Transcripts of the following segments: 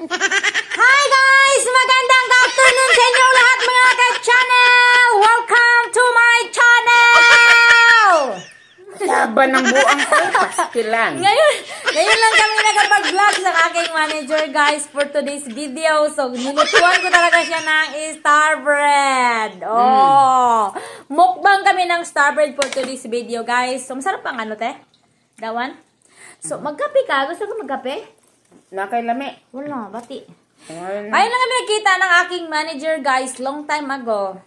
Hi guys! Magandang afternoon sa inyong lahat mga ka-channel! Welcome to my channel! Laban ng buang ko, pastilan. Ngayon lang kami nakapag-vlog sa aking manager guys for today's video. So, nilutuan ko talaga siya ng star bread. Oh! Mukbang kami ng star bread for today's video guys. So, masarap ang ano, te? Dawan? So, magkape ka? Gusto ko magkape? Nakailami. Wala, bati. Ngayon lang kami nakita ng aking manager guys, long time ago.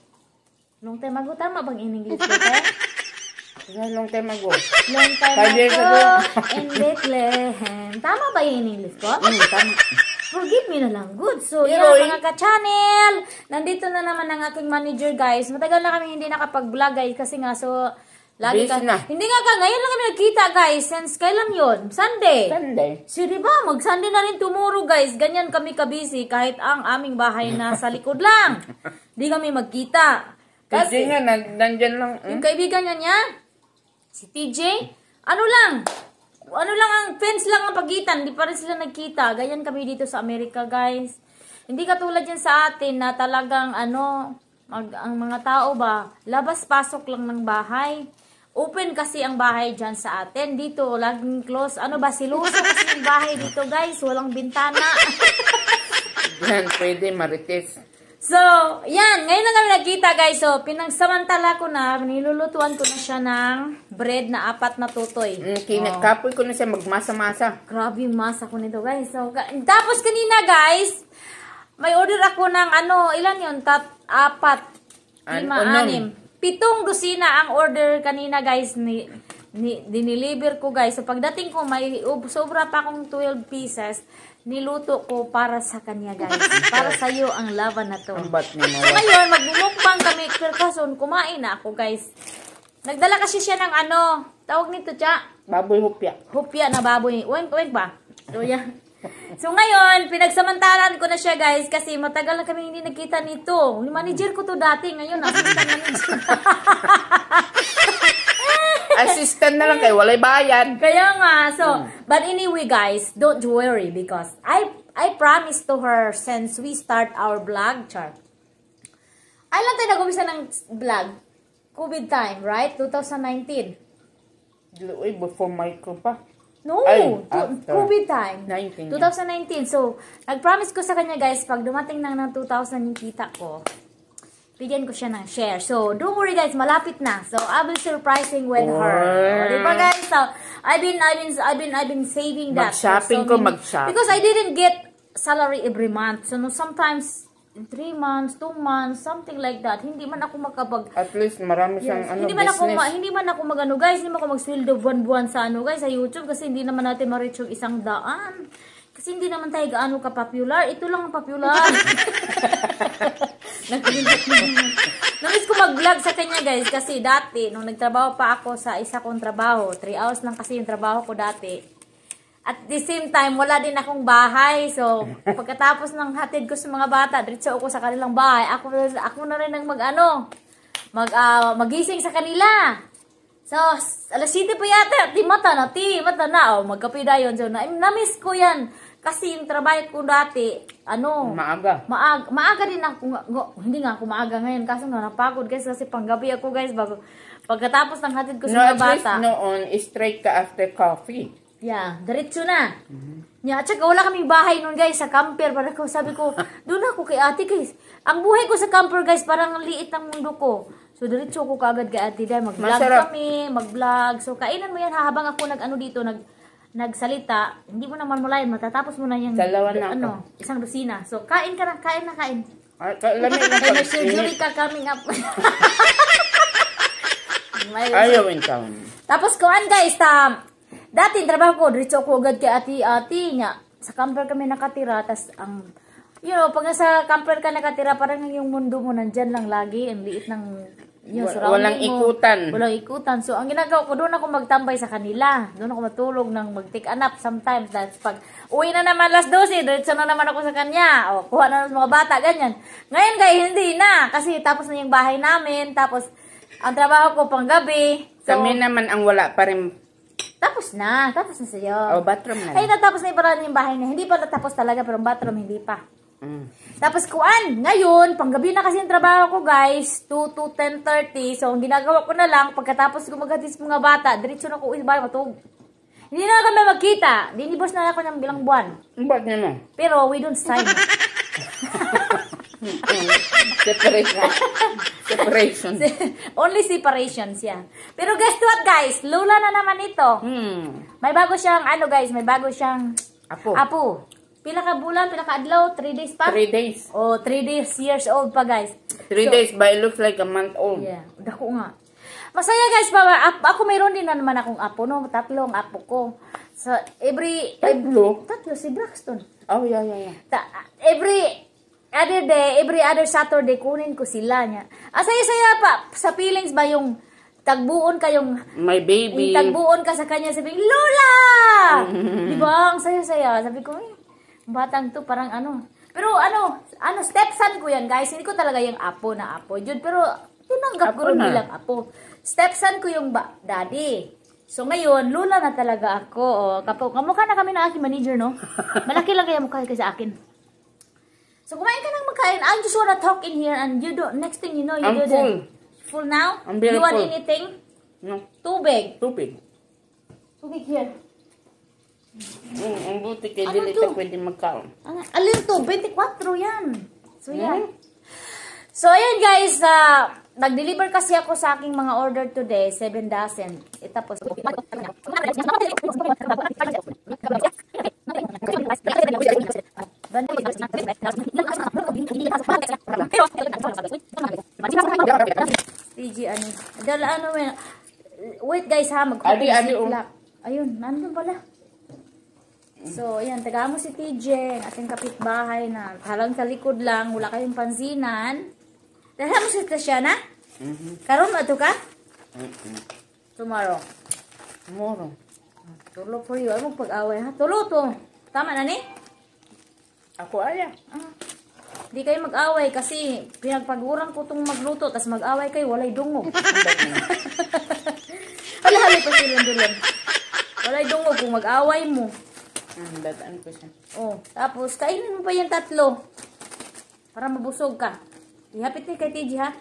Long time ago? Tama bang in English ko, te? Long time ago. Long time 5 years ago ago. in Bethlehem. Tama ba yun in English ko? Tama. Forgive me na lang. Good. So, Pero, yan mga ka-channel. Nandito na naman ang aking manager guys. Matagal na kami hindi nakapag-vlog guys kasi nga so lagi ka. Hindi nga ka. Ngayon lang kami nagkita guys. Since kailan yon? Sunday. So, di ba? Mag-Sunday na rin tomorrow guys. Ganyan kami ka-busy kahit ang aming bahay na sa likod lang. Di kami magkita. Kasi nga, nandyan lang. Yung kaibigan niya, si TJ, ano lang ang fence lang ang pagitan, hindi pa rin sila nagkita. Ganyan kami dito sa Amerika, guys. Hindi katulad yan sa atin na talagang ang mga tao ba, labas-pasok lang ng bahay. Open kasi ang bahay dyan sa atin. Dito, laging close. Siluso kasi yung bahay dito, guys. Walang bintana. Yan, pwede marites. So, yan. Ngayon lang kami nagkita, guys. So, pinagsamantala ko na, nilulutuan ko na siya ng bread na 4 na tutoy. Kinakapoy ko na siya magmasa-masa. Grabe yung masa ko nito, guys. So, tapos kanina, guys, may order ako ng ilan yun? 4, 5, 6. 7 dosina ang order kanina, guys. Diniliver ko, guys. So, pagdating ko, may sobra pa akong 12 pieces. Niluto ko para sa kanya, guys. Para sa iyo ang laban na to. Ang bat niya So, ngayon, magmumukbang kami. Kason, kumain na ako, guys. Nagdala kasi siya ng tawag nito, Cha? Baboy hupya. Hupya na baboy. Uweng ba? So, yan. So, ngayon, pinagsamantalan ko na siya, guys, kasi matagal na kami hindi nagkita nito. Yung manager ko to dati, ngayon, assistant manager. Assistant na lang kayo, walay bayad. Kaya nga, so, but anyway, guys, don't worry because I promised to her since we start our vlog, chart. Ay lang tayo nag-umisa ng vlog. COVID time, right? 2019. Uy, before micro pa. No, COVID time. 2019. So, nag-promise ko sa kanya, guys, pag dumating na ng 2000 yung kita ko, bigyan ko siya ng share. So, don't worry, guys, malapit na. So, I will surprising with her. Diba, guys? So, I've been saving that. Mag-shopping ko, mag-shop. Because I didn't get salary every month. So, no, sometimes 3 months, 2 months, something like that. Hindi man ako At least marami siyang business. Hindi man ako guys, hindi man ako mag-sweldo buwan-buwan sa guys, sa YouTube kasi hindi naman natin ma-reach yung 100. Kasi hindi naman tayo gaano ka-popular. Ito lang ang popular. Namiss ko mag-vlog sa kanya, guys, kasi dati nung nagtrabaho pa ako sa isa kong trabaho, 3 hours lang kasi yung trabaho ko dati. At the same time, wala din akong bahay. So, pagkatapos ng hatid ko sa mga bata, diretso ako sa kanilang bahay. Ako na rin ang magising sa kanila. So, alas 7 pa yata. Mata na. Magkape na yun. So, na-miss ko yan. Kasi yung trabaho ko dati, maaga din ako. Hindi nga ako maaga ngayon. Kaso nga, napagod guys. Kasi panggabi ako guys. Pagkatapos ng hatid ko sa mga bata. At least noon, straight ka after coffee. Yeah, diretso na. Yeah, at saka wala kaming bahay nun guys sa camper. Parang sabi ko, doon ako kay ate guys. Ang buhay ko sa camper guys, parang liit ang mundo ko. So, diretso ko kaagad kay ate dahil mag-vlog kami, mag-vlog. So, kainan mo yan habang ako nagsalita. Hindi mo naman mulayan, matatapos mo na yung isang dosina. So, kain ka na, kain. Ay, may surgery ka coming up. Ayaw in town. Tapos, kuhan guys, dati, trabaho ko, diretso ako agad kay ate niya. Sa camper kami nakatira, tas pag nasa camper ka nakatira, parang yung mundo mo nandyan lang lagi, ang liit ng walang ikutan. Walang ikutan. So, ang ginagawa ko, doon ako magtambay sa kanila. Doon ako matulog ng mag-take a nap sometimes. That's pag uwi na naman last 12, diretso na naman ako sa kanya. O, kuha na ng mga bata, ganyan. Ngayon, guys, hindi na. Kasi tapos na yung bahay namin, tapos ang trabaho ko pang gabi. So, kami naman ang wala pa rin Tapos na sa'yo. O, bathroom na Ay, lang. natapos na yung parang yung bahay niya. Hindi pa natapos talaga, pero yung bathroom hindi pa. Mm. Tapos kuan, ngayon, panggabi na kasi yung trabaho ko guys, 2 to 10:30. So, ang ginagawa ko na lang, pagkatapos ko maghatis mga bata, diretso na ko bahay matug. Hindi na kami magkita. Dinibos na ako ng bilang buwan. Ba't niya no? Pero we don't sign. Separation. Only separations, yeah. Pero guess what guys, lula na naman ito. May bago siyang, may bago siyang Apo. Pila ka bulan, pila ka adlaw, 3 days pa? 3 days. Oh, 3 days, years old pa guys. 3 days, but it looks like a month old. Yeah, dako nga. Masaya guys, ako mayroon din na naman akong apo, no? 3 ang apo ko. So, every... 3? 3, si Braxton. Oh, yeah. Every other day, every other Saturday, kunin ko sila niya. Saya-saya pa, sa feelings ba yung tagbuon ka yung... My baby. Tagbuon ka sa kanya, sabi, Lola! Diba? Ang saya-saya. Sabi ko, batang to, parang ano. Pero stepson ko yan, guys. Hindi ko talaga yung apo na apo. Yun, pero tinanggap ko rin bilang apo. Stepson ko yung daddy. So ngayon, lula na talaga ako. Kamukha na kami na aking manager, no? Malaki lang kaya mukha ka sa akin. So kumain ka nang magkain. I just wanna talk in here and you do, next thing you know, you I'm do full. Full now? I'm very You want full. anything? No, Tubig. tubig. Tubig here. Ang buti kay Ano dili to? ka pwede magkaon. Alin to? 24 yan. So yan. So ayan guys, nag-deliver kasi ako sa aking mga order today, 7 dozen. Tapos TG wait guys ha, Adi, ayun, nandun pala. So, ayan, taga mo si TJ, ating kapitbahay na halang sa likod lang, wala kayong pansinan. Dahil mo si Tatiana? Karon mo ito ka? Tomorrow. Tulo for you. Ano pag-away ha? Tulo to. Tama na ni? Ako aya. Di kayo mag-away kasi pinagpaguran ko itong magluto tapos mag-away kayo, walay dungog. Hali-hali pa sila dulon. Walay dungog kung mag-away mo. Dadaan ko siya. Oh, tapos kainin mo pa yung 3 para mabusog ka. Ihapit ni kay TG ha.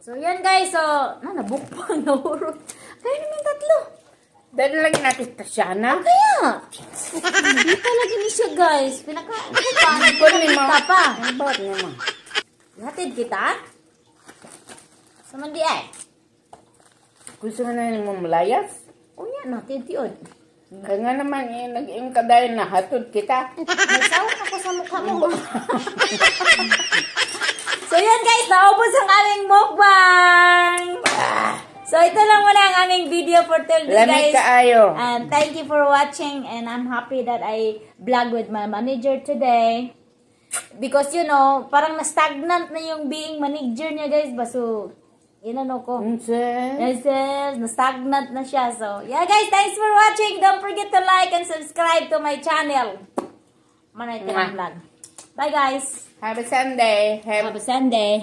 So yan guys, so nabukpang nahurot. Kainin mo yung 3. Dahil lang natin Tatiana. Kaya, hindi talaga ni siya guys. Pinaka-paano ko na pa. Bakit naman? Hatid kita? Sa mandi ay. Gusto mo na mo malayas? O yan, hatid yun. Kaya nga naman, nag-iing kadayon na hatod kita. Nagsawa ako sa mukha mo. So yan guys, naubos ang aming mukbang. So ito lang muna ang aming video for today Lamig guys. kaayo. And thank you for watching and I'm happy that I vlog with my manager today. Because you know, parang na-stagnant na yung being manager niya guys. Baso, inano ko. Yes, na-stagnant na siya. So, yeah guys, thanks for watching. Don't forget to like and subscribe to my channel. Manay ka ng vlog. Bye guys. Happy Sunday. Have a Sunday.